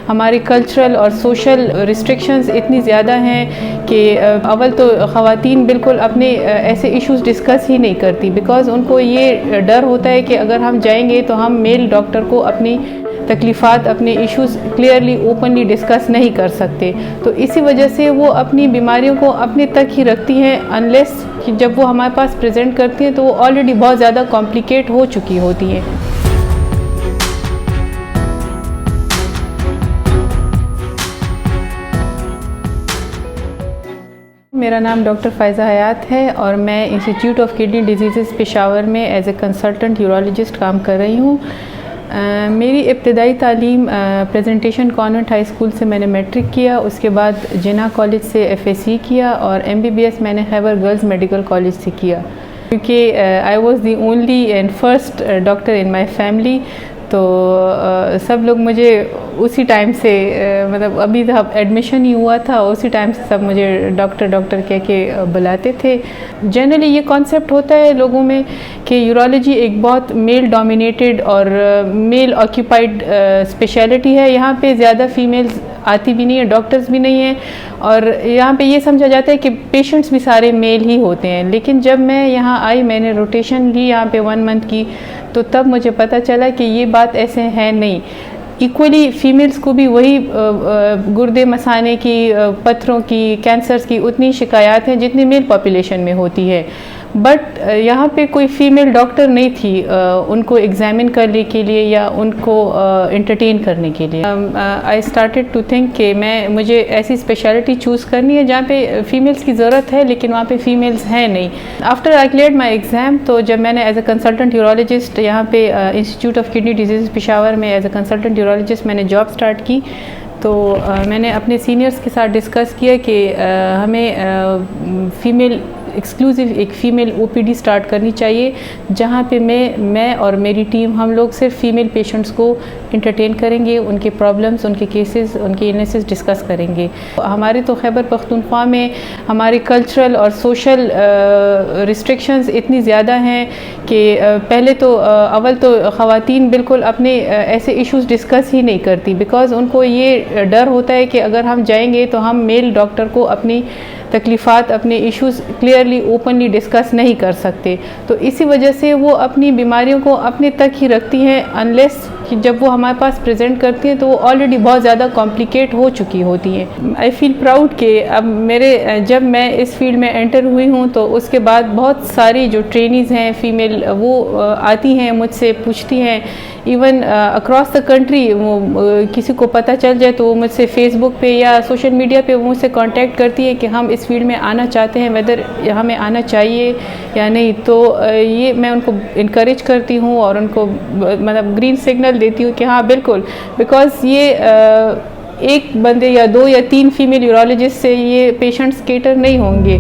हमारे कल्चरल और social restrictions इतनी ज़्यादा हैं कि अव्वल तो ख़वातीन बिल्कुल अपने ऐसे इश्यूज़ डिस्कस ही नहीं करती, बिकॉज़ उनको ये डर होता है कि अगर हम जाएंगे तो हम मेल डॉक्टर को अपनी तकलीफ़ात, अपने इश्यूज़ क्लियरली ओपनली डिस्कस नहीं कर सकते। तो इसी वजह से वो अपनी बीमारियों को अपने तक ही रखती हैं, अनलेस कि जब वो हमारे पास प्रेजेंट करती हैं तो वो ऑलरेडी बहुत ज़्यादा कॉम्प्लिकेट हो चुकी होती हैं। मेरा नाम डॉक्टर फ़ायज़ा हयात है और मैं institute of kidney disease Peshawar में एज ए कंसल्टेंट यूरोलॉजिस्ट काम कर रही हूँ। मेरी इब्तदाई तालीम प्रेजेंटेशन कॉन्वेंट हाई स्कूल से मैंने मैट्रिक किया, उसके बाद जिन्ना कॉलेज से FAC किया और MBBS मैंने खैबर गर्ल्स मेडिकल कॉलेज से किया, क्योंकि I was the only and first doctor in my family. तो सब लोग मुझे उसी टाइम से मतलब अभी जब एडमिशन ही हुआ था उसी टाइम से सब मुझे डॉक्टर डॉक्टर कह के बुलाते थे। जनरली ये कॉन्सेप्ट होता है लोगों में कि यूरोलॉजी एक बहुत मेल डोमिनेटेड और मेल ऑक्यूपाइड स्पेशलिटी है। यहाँ पे ज़्यादा फीमेल्स आती भी नहीं है, डॉक्टर्स भी नहीं हैं, और यहाँ पे ये समझा जाता है कि पेशेंट्स भी सारे मेल ही होते हैं। लेकिन जब मैं यहाँ आई, मैंने रोटेशन ली यहाँ पे 1 मंथ की, तो तब मुझे पता चला कि ये बात ऐसे है नहीं। इक्वली फ़ीमेल्स को भी वही गुर्दे मसाने की, पत्थरों की, कैंसर्स की उतनी शिकायत हैं जितनी मेल पॉपुलेशन में होती है। बट यहाँ पे कोई फ़ीमेल डॉक्टर नहीं थी उनको एग्ज़ामिन करने के लिए या उनको एंटरटेन करने के लिए। आई स्टार्टेड टू थिंक कि मुझे ऐसी स्पेशलिटी चूज़ करनी है जहाँ पे फ़ीमेल्स की ज़रूरत है लेकिन वहाँ पे फ़ीमेल्स हैं नहीं। After I cleared my exam, तो जब मैंने एज ए कंसल्टेंट यूरोलॉजिस्ट यहाँ पे institute of kidney disease Peshawar में एज ए कंसल्टेंट यूरोलॉजिस्ट मैंने जॉब स्टार्ट की, तो मैंने अपने सीनियर्स के साथ डिस्कस किया कि हमें फ़ीमेल एक्सक्लूसिव एक फ़ीमेल OPD स्टार्ट करनी चाहिए, जहाँ पे मैं और मेरी टीम हम लोग सिर्फ फ़ीमेल पेशेंट्स को इंटरटेन करेंगे, उनके प्रॉब्लम्स, उनके केसेस, उनके इलनेसेस डिस्कस करेंगे। हमारे तो खैबर पख्तूनख्वा में हमारे कल्चरल और सोशल रिस्ट्रिक्शंस इतनी ज़्यादा हैं कि पहले तो अव्वल तो ख़वातीन बिल्कुल अपने ऐसे इश्यूज़ डिस्कस ही नहीं करती, बिकॉज़ उनको ये डर होता है कि अगर हम जाएंगे तो हम मेल डॉक्टर को अपनी तकलीफ़ात, अपने इश्यूज़ क्लियरली ओपनली डिस्कस नहीं कर सकते। तो इसी वजह से वो अपनी बीमारियों को अपने तक ही रखती हैं, अनलेस कि जब वो हमारे पास प्रेजेंट करती हैं तो वो ऑलरेडी बहुत ज़्यादा कॉम्प्लिकेट हो चुकी होती हैं। आई फील प्राउड कि अब जब मैं इस फील्ड में एंटर हुई हूँ तो उसके बाद बहुत सारी जो ट्रेनीज़ हैं फ़ीमेल, वो आती हैं मुझसे, पूछती हैं, इवन अक्रॉस द कंट्री वो किसी को पता चल जाए तो वो मुझसे फेसबुक पे या सोशल मीडिया पे वो मुझसे कांटेक्ट करती है कि हम इस फील्ड में आना चाहते हैं, वेदर हमें आना चाहिए या नहीं। तो ये मैं उनको इनकरेज करती हूँ और उनको मतलब ग्रीन सिग्नल देती हूँ कि हाँ बिल्कुल, बिकॉज़ ये एक बंदे या 2 या 3 फीमेल यूरोलॉजिस्ट से ये पेशेंट्स केटर नहीं होंगे।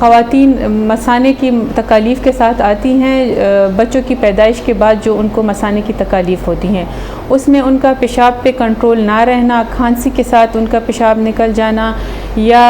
ख़वातीन मसाने की तकालीफ़ के साथ आती हैं, बच्चों की पैदाइश के बाद जो उनको मसाने की तकालीफ़ होती हैं उसमें उनका पेशाब पे कंट्रोल ना रहना, खांसी के साथ उनका पेशाब निकल जाना या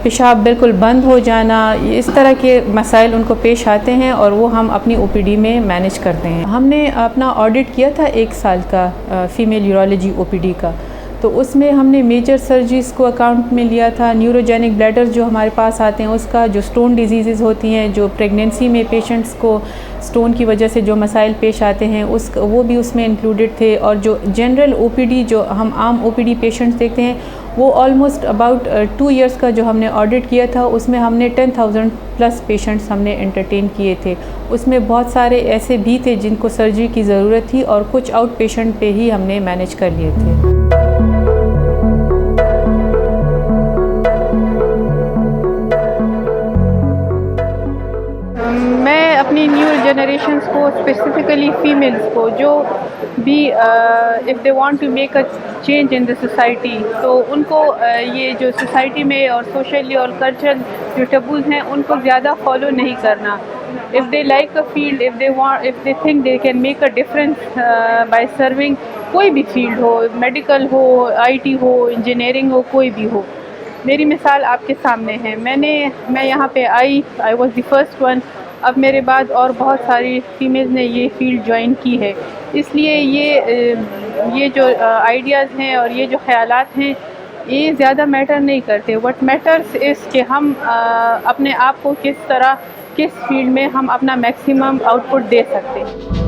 पेशाब बिल्कुल बंद हो जाना, इस तरह के मसाइल उनको पेश आते हैं और वो हम अपनी OPD में मैनेज करते हैं। हमने अपना ऑडिट किया था 1 साल का फ़ीमेल यूरोलॉजी OPD का, तो उसमें हमने मेजर सर्जरीज़ को अकाउंट में लिया था, न्यूरोजेनिक ब्लैडर जो हमारे पास आते हैं उसका, जो स्टोन डिजीज़ होती हैं, जो प्रेगनेंसी में पेशेंट्स को स्टोन की वजह से जो मसाइल पेश आते हैं वो भी उसमें इंक्लूडेड थे, और जो जनरल OPD जो हम आम OPD पेशेंट्स देखते हैं वो ऑलमोस्ट अबाउट 2 इयर्स का जो हमने ऑडिट किया था उसमें हमने 10,000 प्लस पेशेंट्स हमने एंटरटेन किए थे। उसमें बहुत सारे ऐसे भी थे जिनको सर्जरी की ज़रूरत थी और कुछ आउट पेशेंट पे ही हमने मैनेज कर लिए थे। मैं अपनी न्यू जनरेशन्स को, स्पेसिफिकली फ़ीमेल्स को, जो भी if they want to make a change in the society, तो उनको ये जो सोसाइटी में और सोशली और कल्चरल जो टबूज़ हैं उनको ज़्यादा फॉलो नहीं करना। If they like a field, if they think they can make a difference by serving, कोई भी फील्ड हो, मेडिकल हो, IT हो, इंजीनियरिंग हो, कोई भी हो। मेरी मिसाल आपके सामने है। मैं यहाँ पे I was the first one अब मेरे बाद और बहुत सारी फीमेल्स ने ये फ़ील्ड जॉइन की है। इसलिए ये जो आइडियाज़ हैं और ये जो ख़यालात हैं, ये ज़्यादा मैटर नहीं करते। व्हाट मैटर्स इज़ कि हम अपने आप को किस फ़ील्ड में हम अपना मैक्सिमम आउटपुट दे सकते हैं।